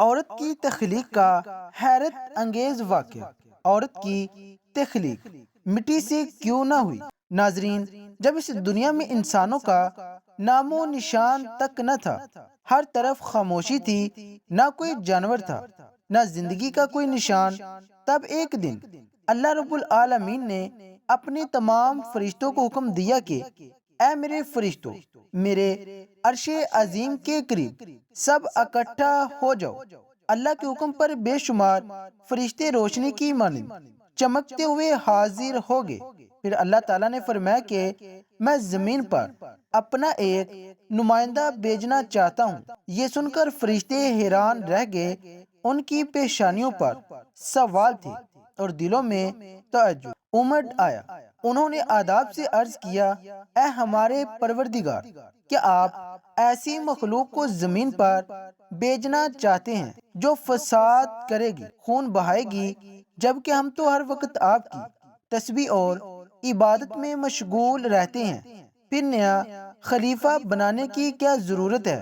عورت کی تخلیق کا حیرت انگیز واقعہ۔ عورت کی تخلیق مٹی سے کیوں نہ ہوئی؟ ناظرین، جب اس دنیا میں انسانوں کا نام و نشان تک نہ تھا، ہر طرف خاموشی تھی، نہ کوئی جانور تھا، نہ زندگی کا کوئی نشان، تب ایک دن اللہ رب العالمین نے اپنے تمام فرشتوں کو حکم دیا کہ اے میرے فرشتوں، میرے عرش عظیم کے قریب سب اکٹھا ہو جاؤ۔ اللہ کے حکم پر بے شمار فرشتے روشنی کی مانند چمکتے ہوئے حاضر ہو گئے۔ پھر اللہ تعالیٰ نے فرمایا کہ میں زمین پر اپنا ایک نمائندہ بھیجنا چاہتا ہوں۔ یہ سن کر فرشتے حیران رہ گئے، ان کی پیشانیوں پر سوال تھے اور دلوں میں تعجب امڑ آیا۔ انہوں نے آداب سے عرض کیا، اے ہمارے پروردگار، کیا آپ ایسی مخلوق کو زمین پر بھیجنا چاہتے ہیں جو فساد کرے گی، خون بہائے گی، جبکہ ہم تو ہر وقت آپ کی تسبیح اور عبادت میں مشغول رہتے ہیں، پھر نیا خلیفہ بنانے کی کیا ضرورت ہے؟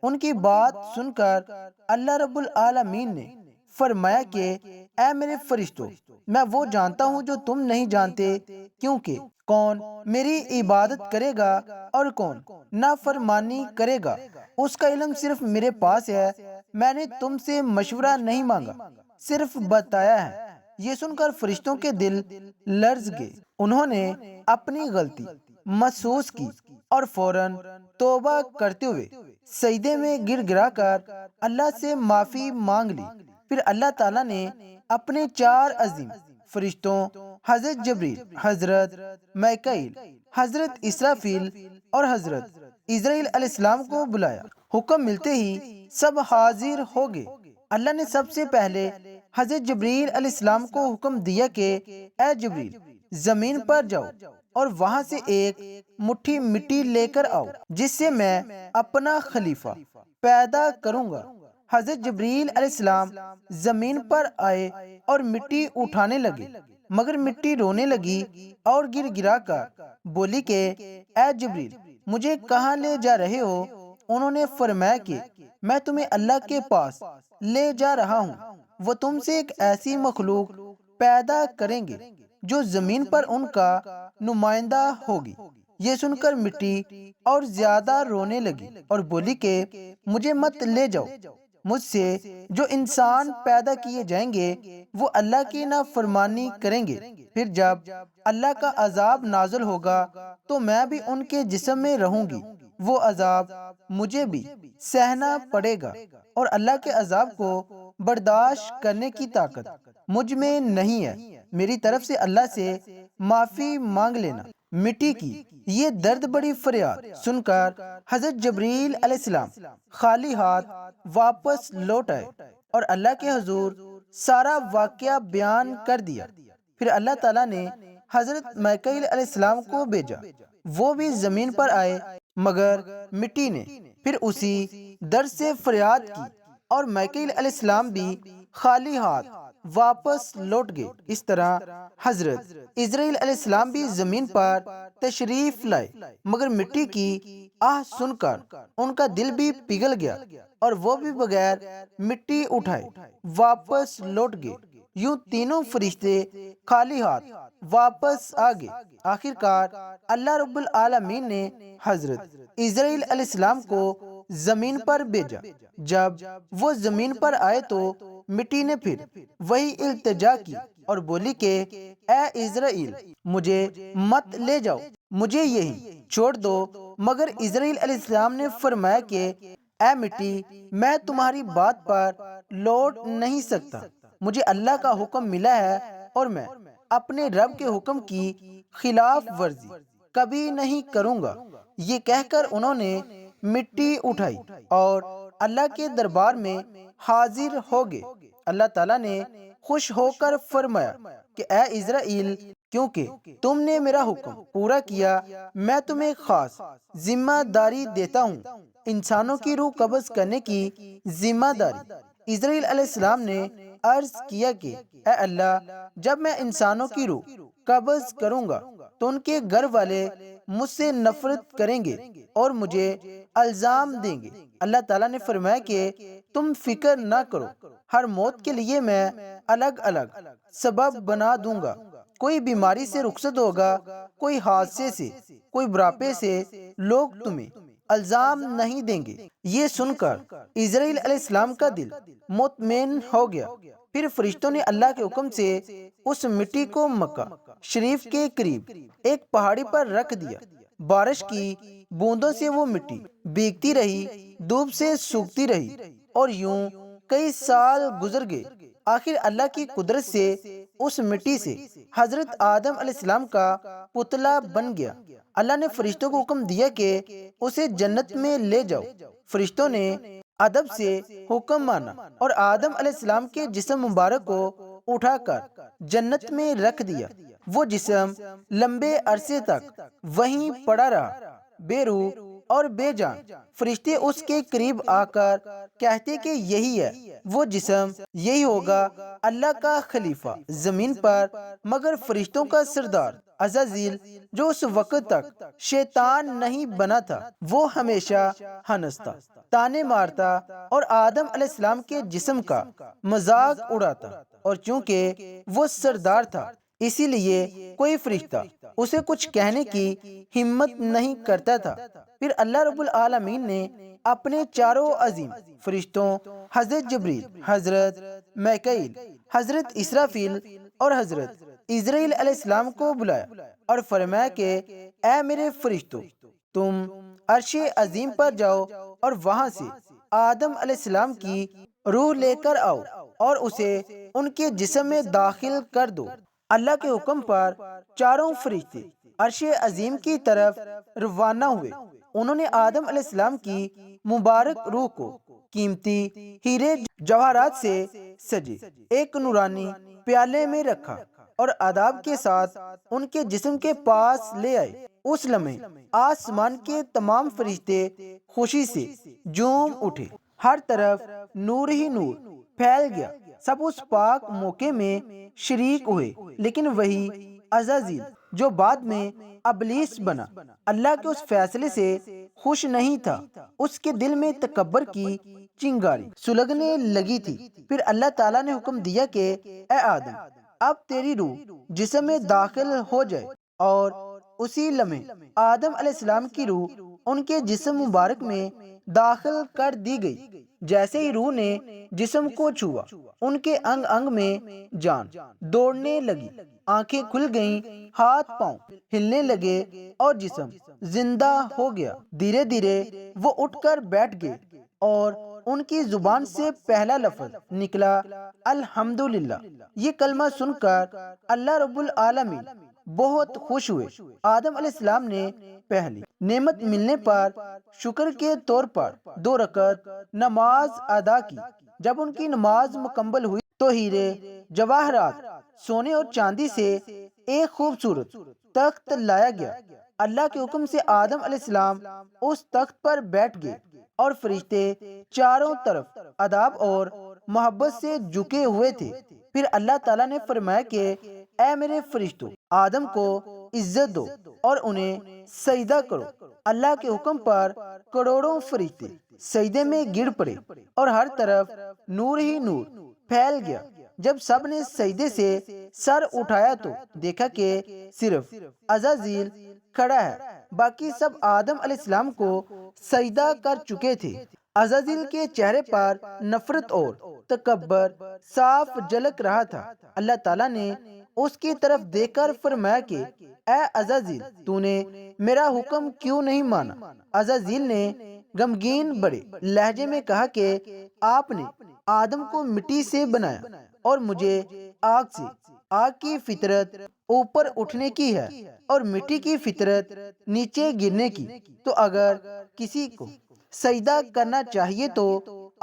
ان کی بات سن کر اللہ رب العالمین نے فرمایا کہ اے میرے فرشتوں، میں وہ جانتا ہوں جو تم نہیں جانتے، کیونکہ کون میری عبادت کرے گا اور کون نافرمانی کرے گا، اس کا علم صرف میرے پاس ہے۔ میں نے تم سے مشورہ نہیں مانگا، صرف بتایا ہے۔ یہ سن کر فرشتوں کے دل لرز گئے۔ انہوں نے اپنی غلطی محسوس کی اور فوراً توبہ کرتے ہوئے سجدے میں گر گرا کر اللہ سے معافی مانگ لی۔ پھر اللہ تعالیٰ نے اپنے چار عظیم فرشتوں حضرت جبریل، حضرت میکائیل، حضرت اسرافیل اور حضرت عزرائیل علیہ السلام کو بلایا۔ حکم ملتے ہی سب حاضر ہو گئے۔ اللہ نے سب سے پہلے حضرت جبریل علیہ السلام کو حکم دیا کہ اے جبریل، زمین پر جاؤ اور وہاں سے ایک مٹھی مٹی لے کر آؤ، جس سے میں اپنا خلیفہ پیدا کروں گا۔ حضرت جبریل علیہ السلام زمین پر آئے اور مٹی اٹھانے لگے، مگر مٹی رونے لگی اور گر گرا کر بولی کہ اے جبریل، مجھے کہاں لے جا رہے ہو؟ انہوں نے فرمایا کہ میں تمہیں اللہ کے پاس لے جا رہا ہوں، وہ تم سے ایک ایسی مخلوق پیدا کریں گے جو زمین پر ان کا نمائندہ ہوگی۔ یہ سن کر مٹی اور زیادہ رونے لگی اور بولی کہ مجھے مت لے جاؤ، مجھ سے جو انسان پیدا کیے جائیں گے وہ اللہ کی نافرمانی کریں گے، پھر جب اللہ کا عذاب نازل ہوگا تو میں بھی ان کے جسم میں رہوں گی، وہ عذاب مجھے بھی سہنا پڑے گا، اور اللہ کے عذاب کو برداشت کرنے کی طاقت مجھ میں نہیں ہے۔ میری طرف سے اللہ سے معافی مانگ لینا۔ مٹی کی یہ درد بڑی فریاد سن کر حضرت جبریل علیہ السلام خالی ہاتھ واپس لوٹ آئے اور اللہ کے حضور سارا واقعہ بیان کر دیا۔ پھر اللہ تعالیٰ نے حضرت میکائیل علیہ السلام کو بھیجا، وہ بھی زمین پر آئے، مگر مٹی نے پھر اسی درد سے فریاد کی اور میکائیل علیہ السلام بھی خالی ہاتھ واپس لوٹ گئے۔ اس طرح حضرت عزرائیل علیہ السلام بھی زمین پر تشریف لائے، مگر مٹی کی آہ سن کر ان کا دل بھی پگھل گیا اور وہ بھی بغیر مٹی اٹھائے واپس لوٹ گئے۔ یوں تینوں فرشتے خالی ہاتھ واپس آ گئے۔ آخر کار اللہ رب العالمین نے حضرت عزرائیل علیہ السلام کو زمین پر بھیجا۔ جب وہ زمین پر آئے تو مٹی نے پھر وہی التجا کی اور بولی کہ اے عزرائیل، مجھے مت لے جاؤ، مجھے یہی چھوڑ دو۔ مگر عزرائیل علیہ السلام نے فرمایا کہ اے مٹی، میں تمہاری بات پر لوٹ نہیں سکتا، مجھے اللہ کا حکم ملا ہے اور میں اپنے رب کے حکم کی خلاف ورزی کبھی نہیں کروں گا۔ یہ کہہ کر انہوں نے مٹی اٹھائی اور اللہ کے دربار میں حاضر ہو گئے۔ اللہ تعالیٰ نے خوش ہو کر فرمایا کہ اے عزرائیل، کیونکہ تم نے میرا حکم پورا کیا، میں تمہیں خاص ذمہ داری دیتا ہوں، انسانوں کی روح قبض کرنے کی ذمہ داری۔ عزرائیل علیہ السلام نے عرض کیا کہ اے اللہ، جب میں انسانوں کی روح قبض کروں گا تو ان کے گھر والے مجھ سے نفرت کریں گے اور مجھے الزام دیں گے۔ اللہ تعالیٰ نے فرمایا کہ تم فکر نہ کرو، ہر موت کے لیے میں الگ الگ سبب بنا دوں گا۔ کوئی بیماری سے رخصت ہوگا، کوئی حادثے سے، کوئی بڑھاپے سے، لوگ تمہیں الزام نہیں دیں گے۔ یہ سن کر اسرائیل علیہ السلام کا دل مطمئن ہو گیا۔ پھر فرشتوں نے اللہ کے حکم سے اس مٹی کو مکہ شریف کے قریب ایک پہاڑی پر رکھ دیا۔ بارش کی بوندوں سے وہ مٹی بھیگتی رہی، دھوپ سے سوکھتی رہی، اور یوں کئی سال گزر گئے۔ آخر اللہ کی قدرت سے اس مٹی سے حضرت آدم علیہ السلام کا پتلا بن گیا۔ اللہ نے فرشتوں کو حکم دیا کہ اسے جنت میں لے جاؤ۔ فرشتوں نے ادب سے حکم مانا اور آدم علیہ السلام کے جسم مبارک کو اٹھا کر جنت میں رکھ دیا۔ وہ جسم لمبے عرصے تک وہیں پڑا رہا، بے روح اور بے جان۔ فرشتے اس کے قریب آ کر کہتے کہ یہی ہے وہ جسم، یہی ہوگا اللہ کا خلیفہ زمین پر۔ مگر فرشتوں کا سردار عزازیل، جو اس وقت تک شیطان نہیں بنا تھا، وہ ہمیشہ ہنستا، تانے مارتا اور آدم علیہ السلام کے جسم کا مذاق اڑاتا، اور چونکہ وہ سردار تھا اسی لیے کوئی فرشتہ اسے کچھ کہنے کی ہمت نہیں کرتا تھا۔ پھر اللہ رب العالمین نے اپنے چاروں عظیم فرشتوں حضرت جبریل، حضرت میکائیل، حضرت اسرافیل اور حضرت اسرائیل علیہ السلام کو بلایا اور فرمایا کہ اے میرے فرشتوں، تم عرش عظیم پر جاؤ اور وہاں سے آدم علیہ السلام کی روح لے کر آؤ اور اسے ان کے جسم میں داخل کر دو۔ اللہ کے حکم پر چاروں فرشتے عرش عظیم کی طرف روانہ ہوئے۔ انہوں نے آدم علیہ السلام کی مبارک روح کو قیمتی ہیرے جواہرات سے سجے ایک نورانی پیالے میں رکھا اور آداب کے ساتھ ان کے جسم کے پاس لے آئے۔ اس لمحے آسمان کے تمام فرشتے خوشی سے جھوم اٹھے، ہر طرف نور ہی نور پھیل گیا۔ سب اس پاک موقع میں شریک ہوئے، لیکن وہی عزازیل جو بعد میں ابلیس بنا، اللہ کے اس فیصلے سے خوش نہیں تھا۔ اس کے دل میں تکبر کی چنگاری سلگنے لگی تھی۔ پھر اللہ تعالیٰ نے حکم دیا کہ اے آدم، اب تیری روح جسم میں داخل ہو جائے، اور اسی لمحے آدم علیہ السلام کی روح ان کے جسم مبارک میں داخل کر دی گئی۔ جیسے ہی روح نے جسم کو چھوا، ان کے انگ انگ میں جان دوڑنے لگی، آنکھیں کھل گئیں، ہاتھ پاؤں ہلنے لگے اور جسم زندہ ہو گیا۔ دھیرے دھیرے وہ اٹھ کر بیٹھ گئے اور ان کی زبان سے پہلا لفظ نکلا الحمدللہ۔ یہ کلمہ سن کر اللہ رب العالمین بہت خوش ہوئے۔ آدم علیہ السلام نے پہلی نعمت ملنے پر شکر کے طور پر 2 رکعت نماز ادا کی۔ جب ان کی نماز مکمل ہوئی تو ہیرے جواہرات، سونے اور چاندی سے ایک خوبصورت تخت لایا گیا۔ اللہ کے حکم سے آدم علیہ السلام اس تخت پر بیٹھ گئے اور فرشتے چاروں طرف ادب اور محبت سے جھکے ہوئے تھے۔ پھر اللہ تعالیٰ نے فرمایا کہ اے میرے فرشتوں، آدم کو عزت دو اور انہیں سجدہ کرو۔ اللہ کے حکم پر کروڑوں فرشتے سجدے میں گر پڑے اور ہر طرف نور ہی نور پھیل گیا۔ جب سب نے سجدے سے سر اٹھایا تو دیکھا کہ صرف عزازیل کھڑا ہے، باقی سب آدم علیہ السلام کو سجدہ کر چکے تھے۔ عزازیل کے چہرے پر نفرت اور تکبر صاف جھلک رہا تھا۔ اللہ تعالیٰ نے اس کی طرف دیکھ کر فرمایا کہ اے عزازیل، تو نے میرا حکم کیوں نہیں مانا؟ عزازیل نے غمگین بڑے لہجے میں کہا کہ آپ نے آدم کو مٹی سے بنایا اور مجھے آگ سے۔ آگ کی فطرت اوپر اٹھنے کی ہے اور مٹی کی فطرت نیچے گرنے کی، تو اگر کسی کو سجدہ کرنا چاہیے تو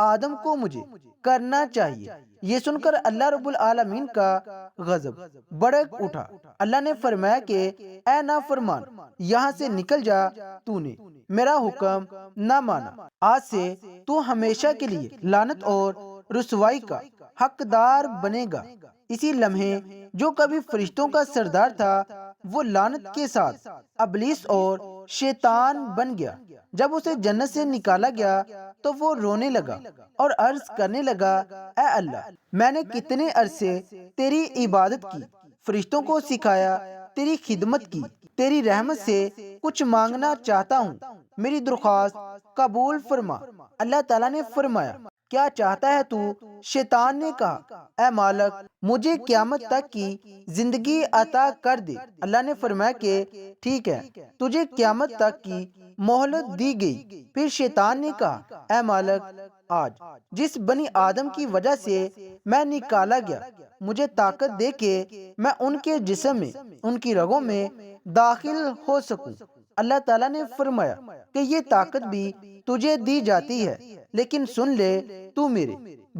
آدم کو مجھے کرنا چاہیے۔ یہ سن کر اللہ رب العالمین کا غضب بھڑک اٹھا۔ اللہ نے فرمایا کہ اے نافرمان، یہاں سے نکل جا، تو نے میرا حکم نہ مانا، آج سے تو ہمیشہ کے لیے لعنت اور رسوائی کا حقدار بنے گا۔ اسی لمحے جو کبھی فرشتوں کا سردار تھا وہ لعنت کے ساتھ ابلیس اور شیطان بن گیا۔ جب اسے جنت سے نکالا گیا تو وہ رونے لگا اور عرض کرنے لگا، اے اللہ، میں نے کتنے عرصے تیری عبادت کی، فرشتوں کو سکھایا، تیری خدمت کی، تیری رحمت سے کچھ مانگنا چاہتا ہوں، میری درخواست قبول فرما۔ اللہ تعالیٰ نے فرمایا، کیا چاہتا ہے تو؟ شیطان نے کہا، اے مالک، مجھے قیامت تک کی زندگی عطا کر دے۔ اللہ نے فرمایا کہ ٹھیک ہے، تجھے قیامت تک کی مہلت دی گئی۔ پھر شیطان نے کہا، اے مالک، آج جس بنی آدم کی وجہ سے میں نکالا گیا، مجھے طاقت دے کہ میں ان کے جسم میں، ان کی رگوں میں داخل ہو سکوں۔ اللہ تعالیٰ نے فرمایا کہ یہ طاقت بھی تجھے دی جاتی ہے، لیکن سن لے، تو میرے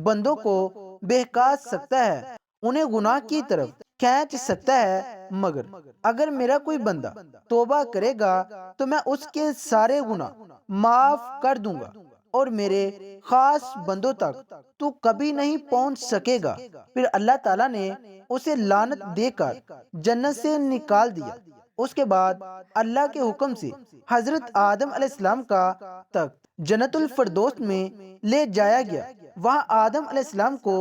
بندوں کو بہکا سکتا ہے، انہیں گناہ کی طرف کھینچ سکتا ہے، مگر اگر میرا کوئی بندہ توبہ کرے گا تو میں اس کے سارے گناہ معاف کر دوں گا، اور میرے خاص بندوں تک تو کبھی نہیں پہنچ سکے گا۔ پھر اللہ تعالیٰ نے اسے لعنت دے کر جنت سے نکال دیا۔ اس کے بعد اللہ کے حکم سے حضرت آدم علیہ السلام کا تخت جنت الفردوس میں لے جایا گیا۔ وہاں آدم علیہ السلام کو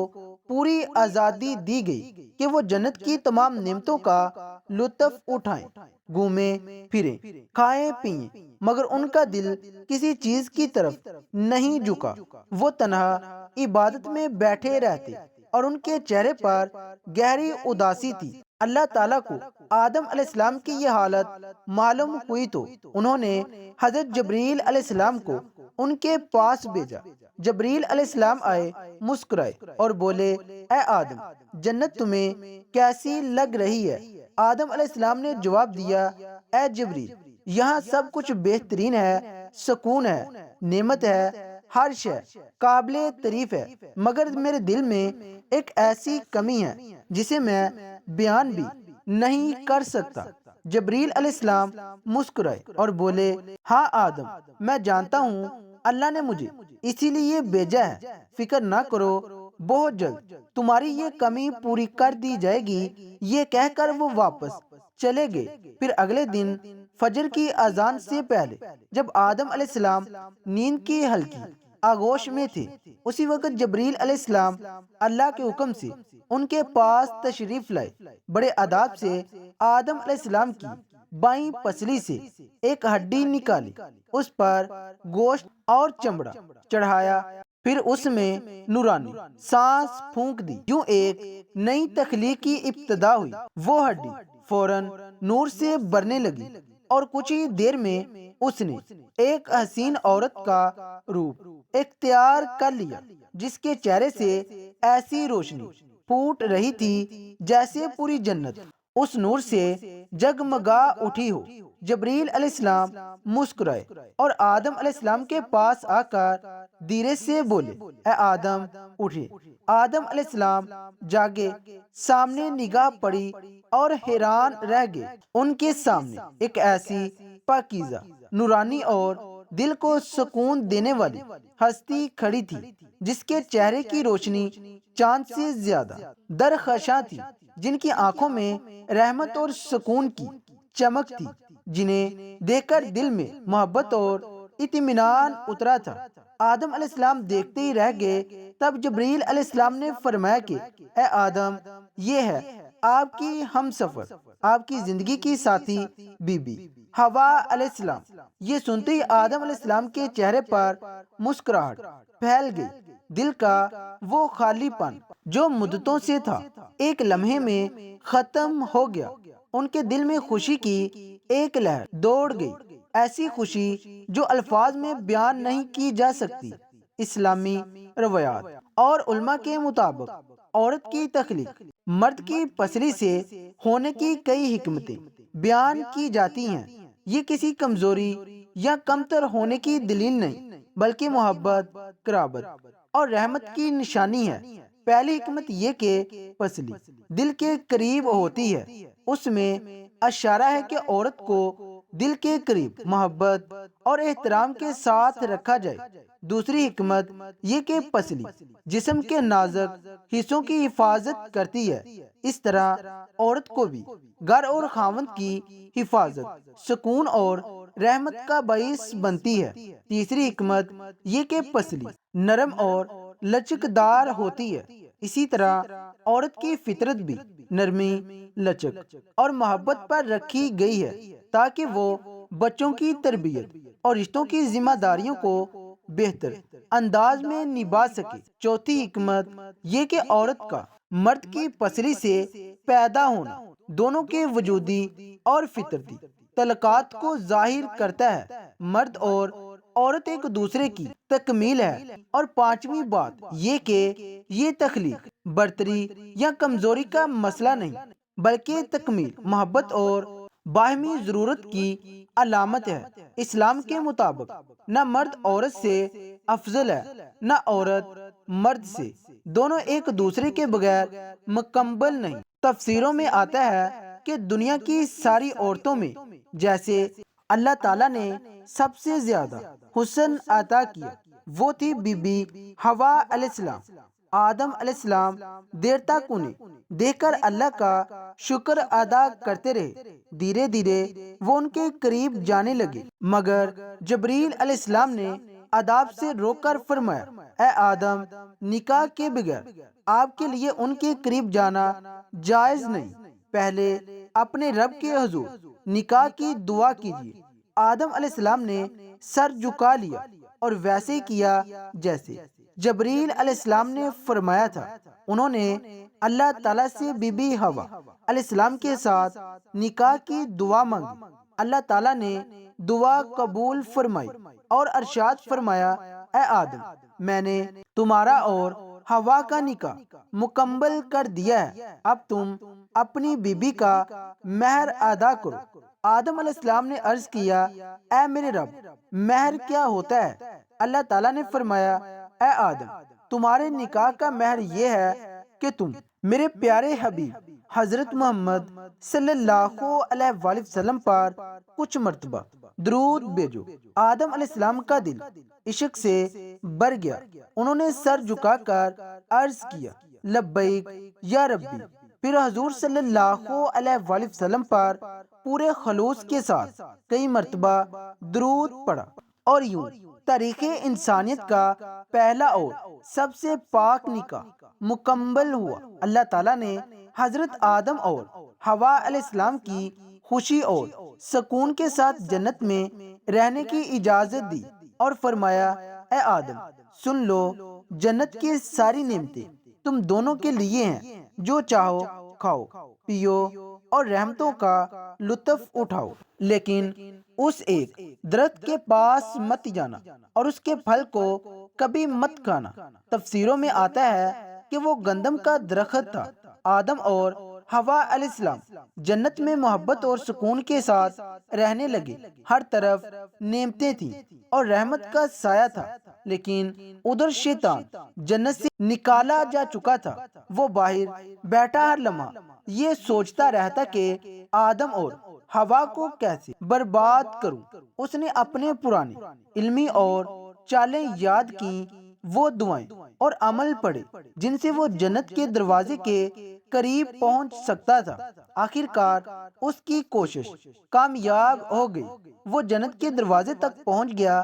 پوری آزادی دی گئی کہ وہ جنت کی تمام نعمتوں کا لطف اٹھائیں، گھومیں پھریں، کھائیں پئیں، مگر ان کا دل کسی چیز کی طرف نہیں جھکا۔ وہ تنہا عبادت میں بیٹھے رہتے اور ان کے چہرے پر گہری اداسی تھی۔ اللہ تعالیٰ کو آدم علیہ السلام کی یہ حالت معلوم ہوئی تو انہوں نے حضرت جبریل علیہ السلام کو ان کے پاس بھیجا۔ جبریل علیہ السلام آئے، مسکرائے اور بولے، اے آدم، جنت تمہیں کیسی لگ رہی ہے؟ آدم علیہ السلام نے جواب دیا، اے جبریل، یہاں سب کچھ بہترین ہے، سکون ہے، نعمت ہے، ہر شے قابل تعریف ہے، مگر میرے دل میں ایک ایسی کمی ہے جسے میں بیان بھی نہیں کر سکتا۔ جبریل علیہ السلام مسکرائے اور بولے، ہاں آدم، میں جانتا ہوں، اللہ نے مجھے اسی لیے بھیجا ہے، فکر نہ کرو، بہت جلد تمہاری یہ کمی پوری کر دی جائے گی۔ یہ کہہ کر وہ واپس چلے گئے۔ پھر اگلے دن فجر کی اذان سے پہلے جب آدم علیہ السلام نیند کی ہلکی آغوش میں تھے، اسی وقت جبریل علیہ السلام اللہ کے حکم سے ان کے پاس تشریف لائے۔ بڑے ادب سے آدم علیہ السلام کی بائیں پسلی سے ایک ہڈی نکالی، اس پر گوشت اور چمڑا چڑھایا، پھر اس میں نورانی سانس پھونک دی، یوں ایک نئی تخلیق کی ابتدا ہوئی۔ وہ ہڈی فوراً نور سے بھرنے لگی اور کچھ ہی دیر میں اس نے ایک حسین عورت کا روپ اختیار کر لیا، جس کے چہرے سے ایسی روشنی پھوٹ رہی تھی جیسے پوری جنت اس نور سے جگمگا اٹھی ہو۔ جبریل علیہ السلام مسکرائے اور آدم علیہ السلام کے پاس آ کر دھیرے سے بولے، اے آدم، اٹھے۔ آدم علیہ السلام جاگے، سامنے نگاہ پڑی اور حیران رہ گئے۔ ان کے سامنے ایک ایسی پاکیزہ، نورانی اور دل کو سکون دینے والی ہستی کھڑی تھی جس کے چہرے کی روشنی چاند سے زیادہ درخشاں تھی، جن کی آنکھوں میں رحمت اور سکون کی چمک تھی، جنہیں دیکھ کر دل میں محبت اور اطمینان اترا تھا۔ آدم علیہ السلام دیکھتے ہی رہ گئے۔ تب جبریل علیہ السلام نے فرمایا کہ اے آدم، یہ ہے آپ کی ہم سفر، آپ کی زندگی کی ساتھی بی بی حوا علیہ السلام۔ یہ سنتے ہی آدم علیہ السلام کے چہرے پر مسکراہٹ پھیل گئی۔ دل کا وہ خالی پن جو مدتوں سے تھا ایک لمحے میں ختم ہو گیا۔ ان کے دل میں خوشی کی ایک لہر دوڑ گئی، ایسی خوشی جو الفاظ میں بیان نہیں کی جا سکتی۔ اسلامی روایات اور علماء کے مطابق عورت کی تخلیق مرد کی پسلی سے ہونے کی کئی حکمتیں بیان کی جاتی ہیں۔ یہ کسی کمزوری یا کمتر ہونے کی دلیل نہیں، بلکہ محبت، قرابت اور رحمت کی نشانی ہے۔ پہلی حکمت یہ کہ پسلی دل کے قریب ہوتی ہے، اس میں اشارہ ہے کہ عورت کو دل کے قریب محبت اور احترام کے ساتھ رکھا جائے۔ دوسری حکمت یہ کہ پسلی جسم کے نازک حصوں کی حفاظت کرتی ہے، اس طرح عورت کو بھی گھر اور خاوند کی حفاظت، سکون اور رحمت کا باعث بنتی ہے۔ تیسری حکمت یہ کہ پسلی نرم اور لچکدار ہوتی ہے۔ اسی طرح عورت کی فطرت بھی نرمی، لچک اور محبت پر رکھی گئی ہے تاکہ وہ بچوں کی تربیت اور رشتوں کی ذمہ داریوں کو بہتر انداز میں نبھا سکے۔ چوتھی حکمت یہ کہ عورت کا مرد کی پسلی سے پیدا ہونا دونوں کے وجودی اور فطرتی تعلقات کو ظاہر کرتا ہے۔ مرد اور عورت ایک دوسرے کی تکمیل ہے۔ اور پانچویں بات یہ کہ یہ تخلیق برتری یا کمزوری کا مسئلہ نہیں بلکہ تکمیل، محبت اور باہمی ضرورت کی علامت ہے۔ اسلام کے مطابق نہ مرد عورت سے افضل ہے نہ عورت مرد سے، دونوں ایک دوسرے کے بغیر مکمل نہیں۔ تفسیروں میں آتا ہے کہ دنیا کی ساری عورتوں میں جیسے اللہ تعالیٰ نے سب سے زیادہ حسن عطا کیا وہ تھی بی بی حوا علیہ السلام۔ آدم علیہ السلام دیر تک انہیں دیکھ کر اللہ کا شکر ادا کرتے رہے۔ دھیرے دھیرے وہ ان کے قریب جانے لگے، مگر جبریل علیہ السلام نے آداب سے روک کر فرمایا، اے آدم، نکاح کے بغیر آپ کے لیے ان کے قریب جانا جائز نہیں، پہلے اپنے رب کے حضور نکاح کی دعا کیجیے۔ آدم علیہ السلام نے سر جھکا لیا اور ویسے ہی کیا جیسے جبریل علیہ السلام نے فرمایا تھا۔ انہوں نے اللہ تعالیٰ سے بی بی حوا علیہ السلام کے ساتھ نکاح کی دعا مانگی۔ اللہ تعالیٰ نے دعا قبول فرمائی اور ارشاد فرمایا، اے آدم، میں نے تمہارا اور حوا کا نکاح مکمل کر دیا ہے، اب تم اپنی بیوی کا مہر ادا کرو۔ آدم علیہ السلام نے عرض کیا، اے میرے رب، مہر کیا ہوتا ہے؟ اللہ تعالیٰ نے فرمایا، اے آدم، تمہارے نکاح کا مہر یہ ہے کہ تم میرے پیارے حبیب حضرت محمد صلی اللہ علیہ وآلہ وسلم پر کچھ مرتبہ درود بھیجو۔ آدم علیہ السلام کا دل عشق سے بھر گیا، انہوں نے سر جھکا کر عرض کیا، لبیک یا ربی۔ پھر حضور صلی اللہ علیہ وآلہ وسلم پر پورے خلوص کے ساتھ کئی مرتبہ درود پڑھا، اور یوں تاریخ انسانیت کا پہلا اور سب سے پاک نکاح مکمل ہوا۔ اللہ تعالیٰ نے حضرت آدم اور حوا علیہ السلام کی خوشی اور سکون کے ساتھ جنت میں رہنے کی اجازت دی اور فرمایا، اے آدم، سن لو، جنت کی ساری نعمتیں تم دونوں کے لیے ہیں، جو چاہو کھاؤ پیو اور رحمتوں کا لطف اٹھاؤ، لیکن اس ایک درخت کے پاس مت جانا اور اس کے پھل کو کبھی مت کھانا۔ تفسیروں میں آتا ہے کہ وہ گندم کا درخت تھا۔ آدم اور حوا علیہ السلام جنت میں محبت اور سکون کے ساتھ رہنے لگے، ہر طرف نعمتیں تھیں اور رحمت کا سایہ تھا، لیکن ادھر شیطان جنت سے نکالا جا چکا تھا۔ وہ باہر بیٹھا ہر لمحہ یہ سوچتا رہتا کہ آدم اور حوا کو کیسے برباد کروں۔ اس نے اپنے پرانے علمی اور چالیں یاد کی، وہ دعائیں اور عمل پڑھے جن سے وہ جنت کے دروازے کے قریب پہنچ سکتا تھا۔ آخر کار اس کی کوشش کامیاب ہو گئی، وہ جنت کے دروازے تک پہنچ گیا۔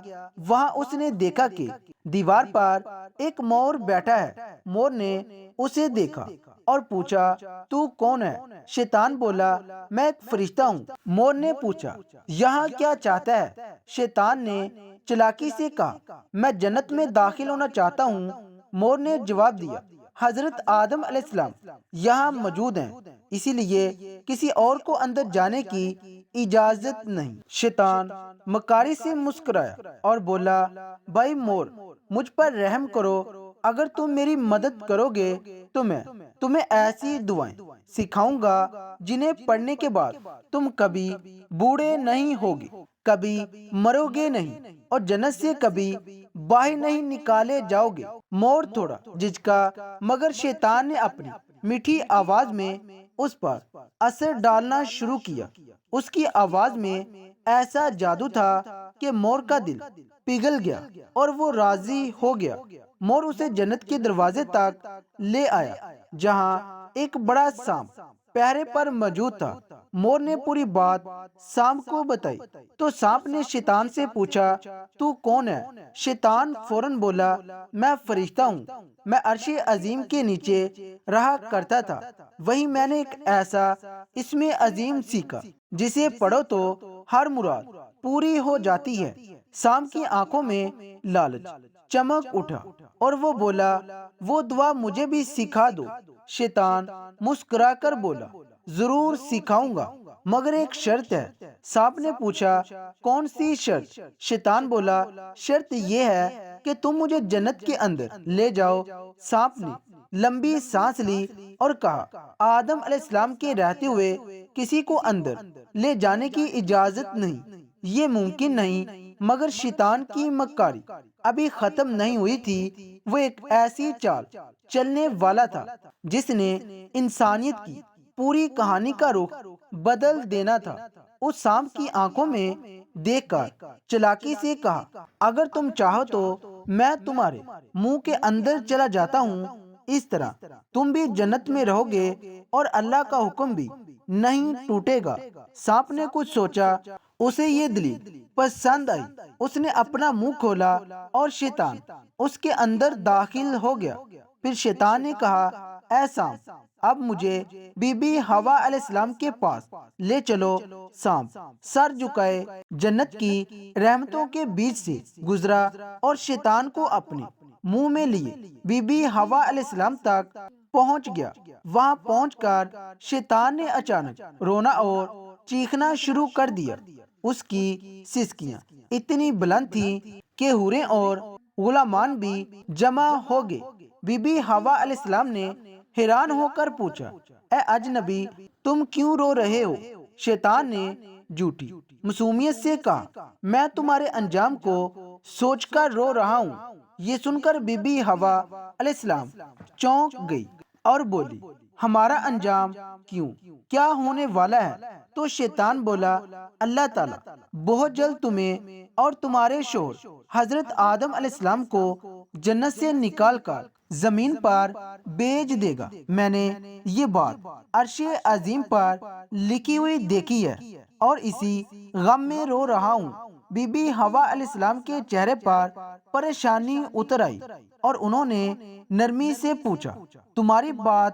وہاں اس نے دیکھا کہ دیوار پر ایک مور بیٹھا ہے۔ مور نے اسے دیکھا اور پوچھا، تو کون ہے؟ شیطان بولا، میں ایک فرشتہ ہوں۔ مور نے پوچھا، یہاں کیا چاہتا ہے؟ شیطان نے چلاکی سے کہا، میں جنت میں داخل ہونا چاہتا ہوں۔ مور نے جواب دیا، حضرت آدم علیہ السلام یہاں موجود ہیں، اسی لیے کسی اور کو اندر جانے کی اجازت نہیں۔ شیطان مکاری سے مسکرایا اور بولا، بھائی مور، مجھ پر رحم کرو، اگر تم میری مدد کرو گے تو میں تمہیں ایسی دعائیں سکھاؤں گا جنہیں پڑھنے کے بعد تم کبھی بوڑھے نہیں ہوگے، کبھی مرو گے نہیں اور جنت سے کبھی باہر نہیں نکالے جاؤ گے۔ مور تھوڑا جھجکا، مگر شیطان نے اپنی میٹھی آواز میں اس پر اثر ڈالنا شروع کیا۔ اس کی آواز میں ایسا جادو تھا کہ مور کا دل پگھل گیا اور وہ راضی ہو گیا۔ مور اسے جنت کے دروازے تک لے آیا، جہاں ایک بڑا سانپ پہرے پر موجود تھا۔ مور نے پوری بات سانپ کو بتائی تو سانپ نے شیطان سے پوچھا تو کون ہے؟ شیطان فوراً بولا میں فرشتہ ہوں، میں عرش عظیم کے نیچے رہا کرتا تھا، وہی میں نے ایک ایسا اسم عظیم سیکھا جسے پڑھو تو ہر مراد پوری ہو جاتی ہے۔ سانپ کی آنکھوں میں لالچ چمک اٹھا اور وہ بولا وہ دعا مجھے بھی سکھا دو۔ شیطان مسکرا کر بولا ضرور سکھاؤں گا، مگر ایک شرط ہے۔ سانپ نے پوچھا کون سی شرط؟ شیطان بولا شرط یہ ہے کہ تم مجھے جنت کے اندر لے جاؤ۔ سانپ نے لمبی سانس لی اور کہا آدم علیہ السلام کے رہتے ہوئے کسی کو اندر لے جانے کی اجازت نہیں، یہ ممکن نہیں۔ مگر شیطان کی مکاری ابھی ختم نہیں ہوئی تھی۔ وہ ایک ایسی چال چلنے والا تھا جس نے انسانیت کی پوری کہانی کا رخ بدل دینا تھا۔ اس سانپ کی آنکھوں میں دیکھ کر چلاکی سے کہا اگر تم چاہو تو میں تمہارے منہ کے اندر چلا جاتا ہوں، اس طرح تم بھی جنت میں رہو گے اور اللہ کا حکم بھی نہیں ٹوٹے گا۔ سانپ نے کچھ سوچا، اسے یہ دلیل پسند آئی، اس نے اپنا منہ کھولا اور شیطان اس کے اندر داخل ہو گیا۔ پھر شیطان نے کہا اے سانپ اب مجھے بی بی حوا علیہ السلام کے پاس لے چلو۔ سانپ سر جھکائے جنت کی رحمتوں کے بیچ سے گزرا اور شیطان کو اپنے منہ میں لیے بی بی حوا علیہ السلام تک پہنچ گیا۔ وہاں پہنچ کر شیطان نے اچانک رونا اور چیخنا شروع کر دیا۔ اس کی سسکیاں اتنی بلند تھیں کہ حوریں اور غلامان بھی جمع ہو گئے۔ بی بی حوا علیہ السلام نے حیران ہو کر پوچھا اے اجنبی تم کیوں رو رہے ہو؟ شیطان نے جھوٹی معصومیت سے کہا میں تمہارے انجام کو سوچ کر رو رہا ہوں۔ یہ سن کر بی بی حوا علیہ السلام چونک گئی اور بولی ہمارا انجام کیوں؟ کیا ہونے والا ہے؟ تو شیطان بولا اللہ تعالیٰ بہت جلد تمہیں اور تمہارے شوہر حضرت آدم علیہ السلام کو جنت سے نکال کر زمین پر بھیج دے گا۔ میں نے یہ بات عرش عظیم پر لکھی ہوئی دیکھی ہے اور اسی غم میں رو رہا ہوں۔ بی بی حوا علیہ السلام کے چہرے پر پریشانی اتر آئی اور انہوں نے نرمی سے پوچھا تمہاری بات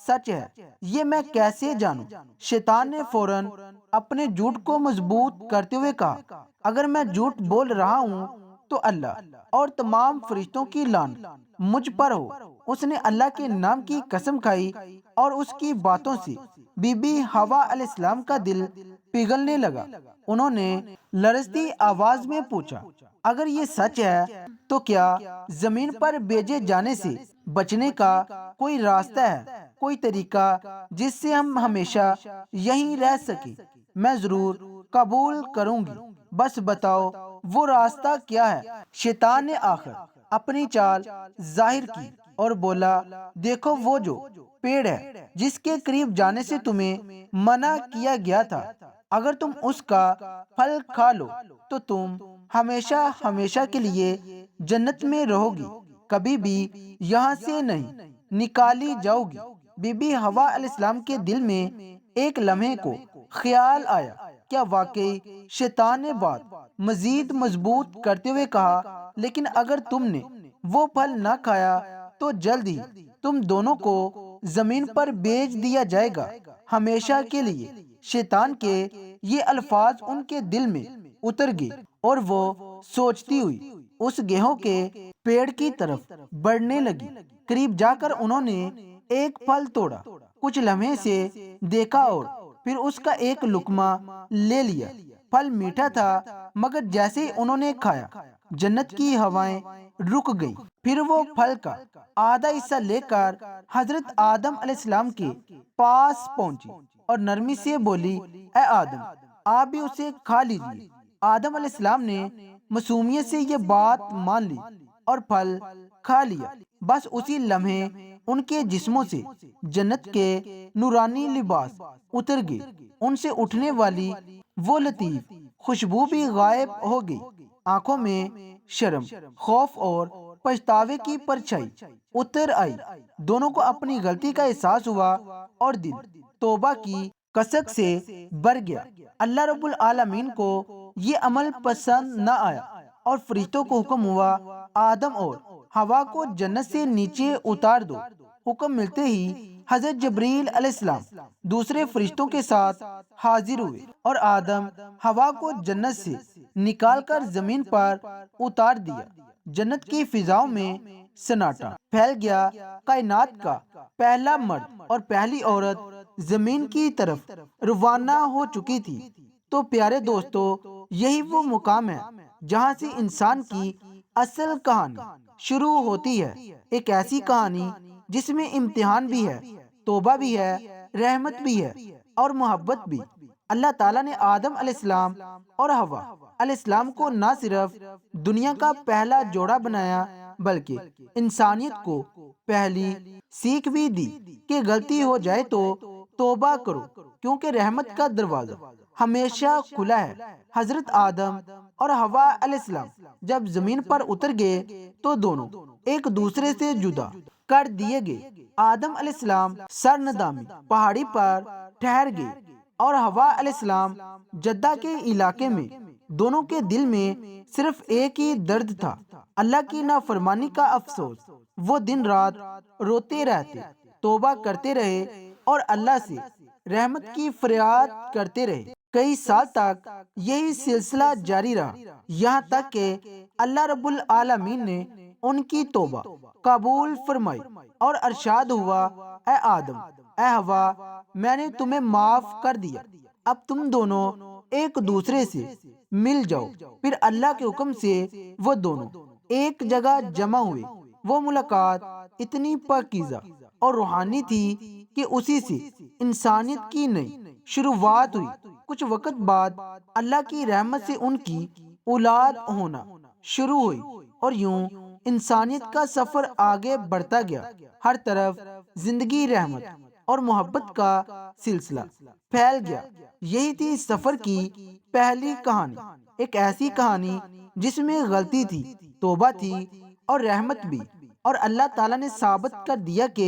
سچ ہے، یہ میں کیسے جانوں؟ شیطان نے فوراً اپنے جھوٹ کو مضبوط کرتے ہوئے کہا اگر میں جھوٹ بول رہا ہوں تو اللہ اور تمام فرشتوں کی لعنت مجھ پر ہو۔ اس نے اللہ کے نام کی قسم کھائی اور اس کی باتوں سے بی بی حوا علیہ السلام کا دل پگھلنے لگا۔ انہوں نے لرزتی آواز میں پوچھا اگر یہ سچ ہے تو کیا زمین پر بھیجے جانے سے بچنے کا کوئی راستہ ہے، کوئی طریقہ جس سے ہم ہمیشہ یہیں رہ سکیں؟ میں ضرور قبول کروں گی، بس بتاؤ وہ راستہ کیا ہے؟ شیطان نے آخر اپنی چال ظاہر کی اور بولا دیکھو وہ جو پیڑ ہے جس کے قریب جانے سے تمہیں منع کیا گیا تھا، اگر تم اس کا پھل کھا لو تو تم ہمیشہ ہمیشہ کے لیے جنت میں رہو گی، کبھی بھی یہاں سے نہیں نکالی جاؤ گی۔ بی بی حوا علیہ السلام کے دل میں ایک لمحے کو خیال آیا کیا واقعی؟ شیطان نے بات مزید مضبوط کرتے ہوئے کہا لیکن اگر تم نے وہ پھل نہ کھایا تو جلد ہی تم دونوں کو زمین پر بھیج دیا جائے گا ہمیشہ کے لیے۔ شیطان کے یہ الفاظ ان کے دل میں اتر گئے اور وہ سوچتی ہوئی اس گیہوں کے پیڑ کی طرف بڑھنے لگی۔ قریب جا کر انہوں نے ایک پھل توڑا، کچھ لمحے سے دیکھا اور پھر اس کا ایک لقمہ لے لیا۔ پھل میٹھا تھا مگر جیسے ہی انہوں نے کھایا جنت کی ہوائیں رک گئی۔ پھر وہ پھل کا آدھا حصہ لے کر حضرت آدم علیہ السلام کے پاس پہنچی اور نرمی سے بولی اے آدم آپ بھی اسے کھا لیجیے۔ آدم علیہ السلام نے معصومیت سے یہ بات مان لی اور پھل کھا لیا۔ بس اسی لمحے ان کے جسموں سے جنت کے نورانی لباس اتر گئے، ان سے اٹھنے والی وہ لطیف خوشبو بھی غائب ہو گئی۔ آنکھوں میں شرم، خوف اور پچھتاوے کی پرچھائی اتر آئی۔ دونوں کو اپنی غلطی کا احساس ہوا اور دل توبہ کی کثرت سے بڑھ گیا۔ اللہ رب العالمین کو یہ عمل پسند نہ آیا اور فرشتوں کو حکم ہوا آدم اور ہوا کو جنت سے نیچے اتار دو۔ حکم ملتے ہی حضرت جبریل علیہ السلام دوسرے فرشتوں کے ساتھ حاضر ہوئے اور آدم ہوا کو جنت سے نکال کر زمین پر اتار دیا۔ جنت کی فضاؤں میں سناٹا پھیل گیا۔ کائنات کا پہلا مرد اور پہلی عورت زمین کی طرف روانہ ہو چکی تھی۔ تو پیارے دوستو، یہی وہ مقام ہے جہاں سے انسان کی اصل کہانی شروع ہوتی ہے۔ ایک ایسی کہانی جس میں امتحان بھی ہے، توبہ بھی ہے، رحمت بھی ہے اور محبت بھی۔ اللہ تعالیٰ نے آدم علیہ السلام اور حوا علیہ السلام کو نہ صرف دنیا کا پہلا جوڑا بنایا بلکہ انسانیت کو پہلی سیکھ بھی دی کہ غلطی ہو جائے تو توبہ کرو، کیونکہ رحمت کا دروازہ ہمیشہ کھلا ہے۔ حضرت آدم اور حوا علیہ السلام جب زمین پر اتر گئے تو دونوں ایک دوسرے سے جدا کر دیے گئے۔ آدم علیہ السلام سرندامی پہاڑی پر ٹھہر گئے اور حوا علیہ السلام جدہ کے علاقے میں۔ دونوں کے دل میں صرف ایک ہی درد تھا، اللہ کی نافرمانی کا افسوس۔ وہ دن رات روتے رہتے، توبہ کرتے رہے اور اللہ سے رحمت کی فریاد کرتے رہے۔ کئی سال تک یہی سلسلہ جاری رہا، یہاں تک کہ اللہ رب العالمین نے ان کی توبہ قبول فرمائی اور ارشاد ہوا، اے آدم، اے حوا، میں نے تمہیں معاف کر دیا، اب تم دونوں ایک دوسرے سے مل جاؤ۔ پھر اللہ کے حکم سے وہ دونوں ایک جگہ جمع ہوئے۔ وہ ملاقات اتنی پاکیزہ اور روحانی تھی کہ اسی سے انسانیت کی نئی شروعات ہوئی۔ کچھ وقت بعد اللہ کی رحمت سے ان کی اولاد ہونا شروع ہوئی اور یوں انسانیت کا سفر آگے بڑھتا گیا۔ ہر طرف زندگی، رحمت اور محبت کا سلسلہ پھیل گیا۔ یہی تھی سفر کی پہلی کہانی، ایک ایسی کہانی جس میں غلطی تھی، توبہ تھی اور رحمت بھی۔ اور اللہ تعالیٰ نے ثابت کر دیا کہ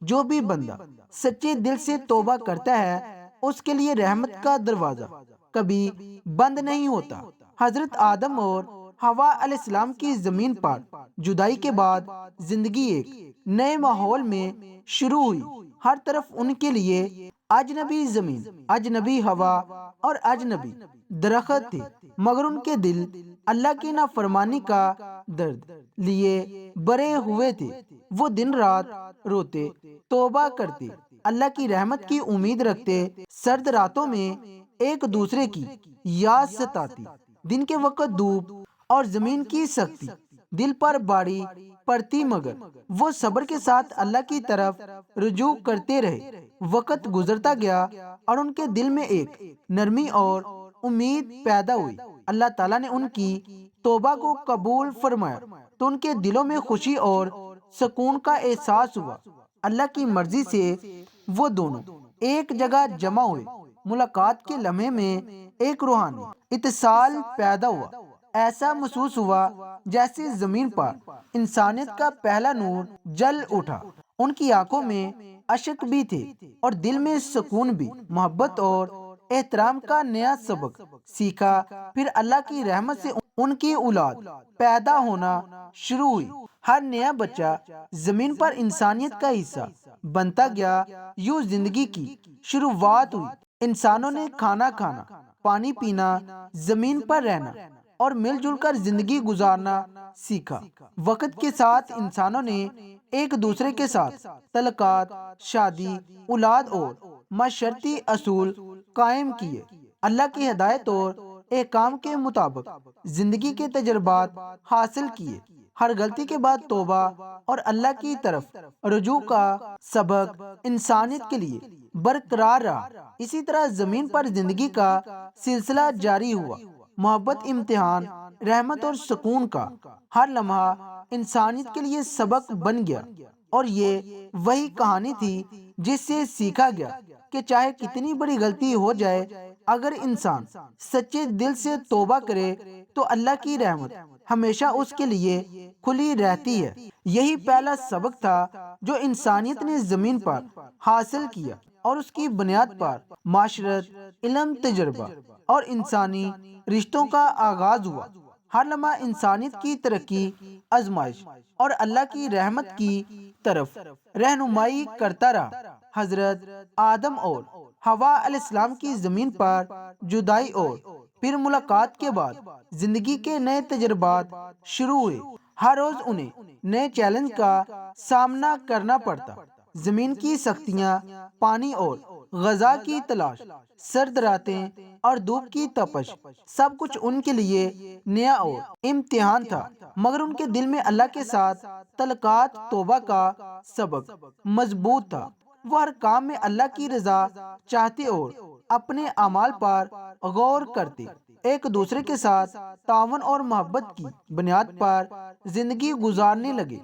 جو بھی بندہ سچے دل سے توبہ کرتا ہے اس کے لیے رحمت کا دروازہ کبھی بند نہیں ہوتا۔ حضرت آدم اور حوا علیہ السلام کی زمین پر جدائی کے بعد زندگی ایک نئے ماحول میں شروع ہوئی۔ ہر طرف ان کے لیے اجنبی زمین، اجنبی ہوا اور اجنبی درخت تھے، مگر ان کے دل اللہ کی نافرمانی کا درد لیے بھرے ہوئے تھے۔ وہ دن رات روتے، توبہ کرتے، اللہ کی رحمت کی امید رکھتے۔ سرد راتوں میں ایک دوسرے کی یاد ستاتی، دن کے وقت دھوپ اور زمین کی سختی دل پر بھاری پڑتی، مگر وہ صبر کے ساتھ اللہ کی طرف رجوع کرتے رہے۔ وقت گزرتا گیا اور ان کے دل میں ایک نرمی اور امید پیدا ہوئی۔ اللہ تعالیٰ نے ان کی توبہ کو قبول فرمایا تو ان کے دلوں میں خوشی اور سکون کا احساس ہوا۔ اللہ کی مرضی سے وہ دونوں ایک جگہ جمع ہوئے۔ ملاقات کے لمحے میں ایک روحانی اتصال پیدا ہوا۔ ایسا محسوس ہوا جیسے زمین پر انسانیت کا پہلا نور جل اٹھا۔ ان کی آنکھوں میں اشک بھی تھے اور دل میں سکون بھی۔ محبت اور احترام کا نیا سبق سیکھا۔ پھر اللہ کی رحمت سے ان کی اولاد پیدا ہونا شروع ہوئی۔ ہر نیا بچہ زمین پر انسانیت کا حصہ بنتا گیا۔ یوں زندگی کی شروعات ہوئی۔ انسانوں نے کھانا کھانا، پانی پینا، زمین پر رہنا اور مل جل کر زندگی گزارنا سیکھا۔ وقت کے ساتھ انسانوں نے ایک دوسرے کے ساتھ تعلقات، شادی، اولاد اور معاشرتی اصول قائم کیے۔ اللہ کی ہدایت اور احکام کے مطابق زندگی کے تجربات حاصل کیے۔ ہر غلطی کے بعد توبہ اور اللہ کی طرف رجوع کا سبق انسانیت کے لیے برقرار رہا۔ اسی طرح زمین پر زندگی کا سلسلہ جاری ہوا۔ محبت، امتحان، رحمت اور سکون کا ہر لمحہ انسانیت کے لیے سبق بن گیا۔ اور یہ وہی کہانی تھی جس سے سیکھا گیا کہ چاہے کتنی بڑی غلطی ہو جائے، اگر انسان سچے دل سے توبہ کرے تو اللہ کی رحمت ہمیشہ اس کے لیے کھلی رہتی ہے۔ یہی پہلا سبق تھا جو انسانیت نے زمین پر حاصل کیا اور اس کی بنیاد پر معاشرت، علم، تجربہ اور انسانی رشتوں کا آغاز ہوا۔ ہر لمحہ انسانیت کی ترقی، آزمائش اور اللہ کی رحمت کی طرف رہنمائی کرتا رہا۔ حضرت آدم اور حوا علیہ السلام کی زمین پر جدائی اور پھر ملاقات کے بعد زندگی کے نئے تجربات شروع ہوئے۔ ہر روز انہیں نئے چیلنج کا سامنا کرنا پڑتا۔ زمین کی سختیاں، پانی اور غذا کی تلاش، سرد راتیں اور دھوپ کی تپش، سب کچھ ان کے لیے نیا اور امتحان تھا، مگر ان کے دل میں اللہ کے ساتھ تعلقات توبہ کا سبق مضبوط تھا۔ وہ ہر کام میں اللہ کی رضا چاہتے اور اپنے اعمال پر غور کرتے، ایک دوسرے کے ساتھ تعاون اور محبت کی بنیاد پر زندگی گزارنے لگے۔